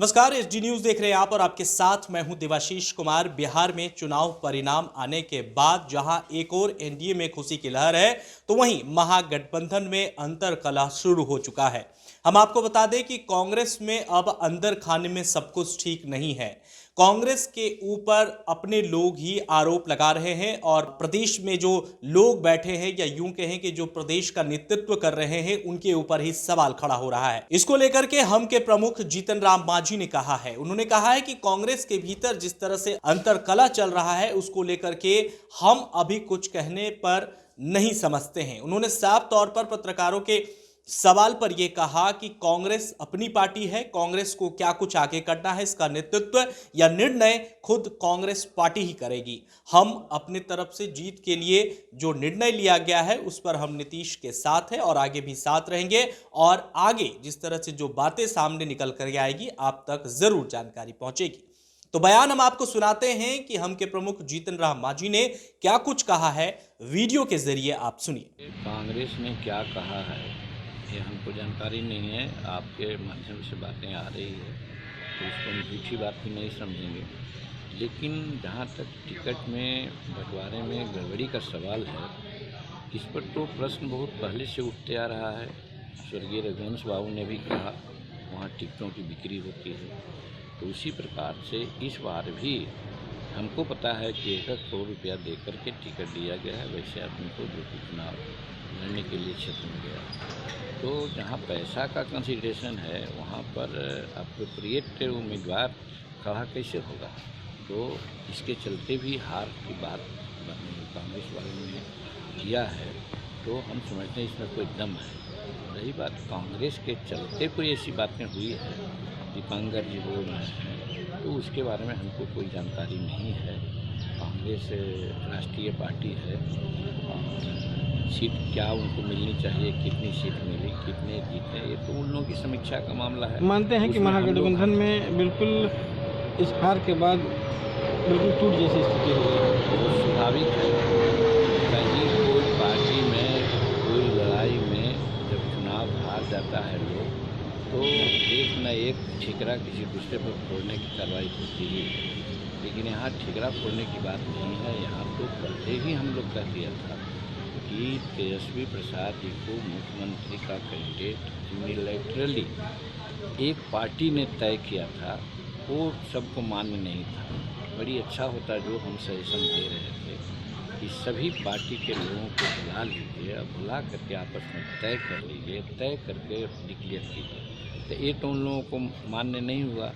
नमस्कार, SD news देख रहे हैं आप और आपके साथ मैं हूं देवाशीष कुमार। बिहार में चुनाव परिणाम आने के बाद जहां एक और एनडीए में खुशी की लहर है, तो वहीं महागठबंधन में अंतर्कलह शुरू हो चुका है। हम आपको बता दें कि कांग्रेस में अब अंदर खाने में सब कुछ ठीक नहीं है। कांग्रेस के ऊपर अपने लोग ही आरोप लगा रहे हैं और प्रदेश में जो लोग बैठे हैं या यूं कहें कि जो प्रदेश का नेतृत्व कर रहे हैं उनके ऊपर ही सवाल खड़ा हो रहा है। इसको लेकर के हम के प्रमुख जीतन राम मांझी ने कहा है, उन्होंने कहा है कि कांग्रेस के भीतर जिस तरह से अंतर्कलह चल रहा है उसको लेकर के हम अभी कुछ कहने पर नहीं समझते हैं। उन्होंने साफ तौर पर पत्रकारों के सवाल पर यह कहा कि कांग्रेस अपनी पार्टी है, कांग्रेस को क्या कुछ आगे करना है इसका नेतृत्व या निर्णय खुद कांग्रेस पार्टी ही करेगी। हम अपने तरफ से जीत के लिए जो निर्णय लिया गया है उस पर हम नीतीश के साथ हैं और आगे भी साथ रहेंगे और आगे जिस तरह से जो बातें सामने निकल कर आएगी आप तक जरूर जानकारी पहुंचेगी। तो बयान हम आपको सुनाते हैं कि हम के प्रमुख जीतन राम मांझी ने क्या कुछ कहा है, वीडियो के जरिए आप सुनिए। कांग्रेस ने क्या कहा है ये हमको जानकारी नहीं है, आपके माध्यम से बातें आ रही है तो उसको हम झूठी बात भी नहीं समझेंगे। लेकिन जहाँ तक टिकट में बंटवारे में गड़बड़ी का सवाल है, इस पर तो प्रश्न बहुत पहले से उठते आ रहा है। स्वर्गीय रघुवंश बाबू ने भी कहा वहाँ टिकटों की बिक्री होती है, तो उसी प्रकार से इस बार भी हमको पता है कि 1 करोड़ रुपया दे करके टिकट दिया गया है वैसे आदमी को जो चुनाव लड़ने के लिए क्षेत्र में गया। तो जहाँ पैसा का कंसिडरेशन है वहाँ पर अप्रोप्रिएट उम्मीदवार खड़ा कैसे होगा, तो इसके चलते भी हार की बात कांग्रेस वालों ने किया है। तो हम समझते हैं इसमें कोई दम है। रही बात कांग्रेस के चलते कोई ऐसी बातें हुई है, दीपांकर जी बोल रहे हैं, तो उसके बारे में हमको कोई जानकारी नहीं है। कांग्रेस राष्ट्रीय पार्टी है और सीट क्या उनको मिलनी चाहिए, कितनी सीट मिली, कितने जीते, ये तो उन लोगों की समीक्षा का मामला है। मानते हैं कि महागठबंधन में बिल्कुल इस हार के बाद बिल्कुल टूट जैसी स्थिति हो गई है। वो स्वाभाविक है, कहीं कोई पार्टी में कोई लड़ाई में जब चुनाव हार जाता है लोग, तो एक न एक ठिकरा किसी दूसरे पर फोड़ने की कार्रवाई होती ही है। लेकिन यहाँ ठिकरा फोड़ने की बात नहीं है। यहाँ तो पहले ही हम लोग कह दिया था कि तेजस्वी प्रसाद जी को मुख्यमंत्री का कैंडिडेट यूनिलैटरली एक पार्टी ने तय किया था, वो सबको मान्य नहीं था। बड़ी अच्छा होता जो हम सजेशन दे रहे थे कि सभी पार्टी के लोगों को बुला लीजिए और बुला करके आपस में तय कर लीजिए, तय करके डिक्लेयर कीजिए। तो ये तो उन लोगों को मान्य नहीं हुआ,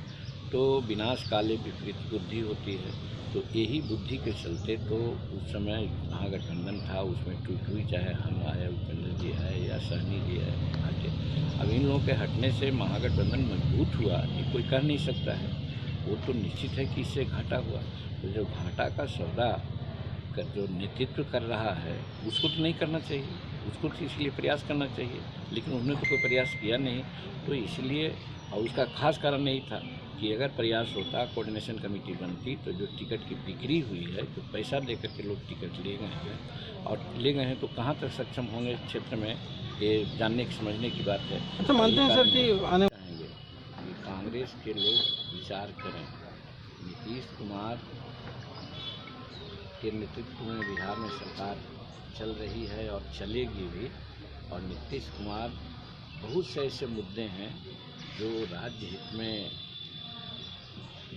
तो विनाश काले विपरीत बुद्धि होती है। तो यही बुद्धि के चलते तो उस समय महागठबंधन था, उसमें टूट हुई, चाहे हम आए, उपेंद्र जी है या सहनी जी है हटे। अब इन लोगों के हटने से महागठबंधन मजबूत हुआ ये कोई कह नहीं सकता है। वो तो निश्चित है कि इससे घाटा हुआ। तो जो घाटा का सौदा का जो नेतृत्व कर रहा है उसको तो नहीं करना चाहिए, उसको तो इसलिए प्रयास करना चाहिए, लेकिन उन्होंने तो कोई प्रयास किया नहीं। तो इसलिए और उसका खास कारण यही था कि अगर प्रयास होता, कोऑर्डिनेशन कमेटी बनती, तो जो टिकट की बिक्री हुई है, जो पैसा दे करके लोग टिकट ले गए हैं और ले गए हैं, तो कहाँ तक सक्षम होंगे क्षेत्र में, ये जानने की समझने की बात है। अच्छा, मानते हैं सर कि आने चाहेंगे कि कांग्रेस के लोग विचार करें। नीतीश कुमार के नेतृत्व में बिहार में सरकार चल रही है और चलेगी भी, और नीतीश कुमार बहुत से ऐसे मुद्दे हैं जो राज्य हित में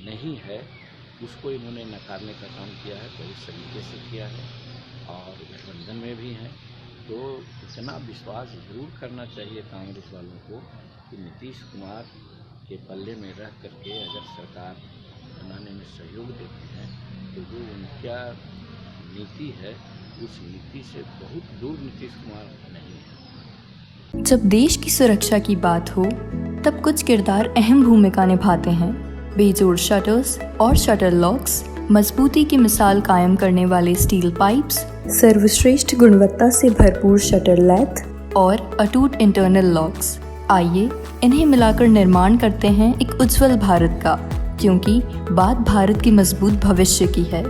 नहीं है, उसको इन्होंने नकारने का काम किया है, बहुत सलीके से किया है और गठबंधन में भी हैं। तो इतना विश्वास जरूर करना चाहिए कांग्रेस वालों को कि नीतीश कुमार के पल्ले में रह करके अगर सरकार बनाने में सहयोग देते हैं तो जो उनका नीति है उस नीति से बहुत दूर नीतीश कुमार नहीं है। जब देश की सुरक्षा की बात हो तब कुछ किरदार अहम भूमिका निभाते हैं। बेजोड़ शटर्स और शटर लॉक्स, मजबूती की मिसाल कायम करने वाले स्टील पाइप्स, सर्वश्रेष्ठ गुणवत्ता से भरपूर शटर लैथ और अटूट इंटरनल लॉक्स। आइए इन्हें मिलाकर निर्माण करते हैं एक उज्जवल भारत का, क्योंकि बात भारत के मजबूत भविष्य की है।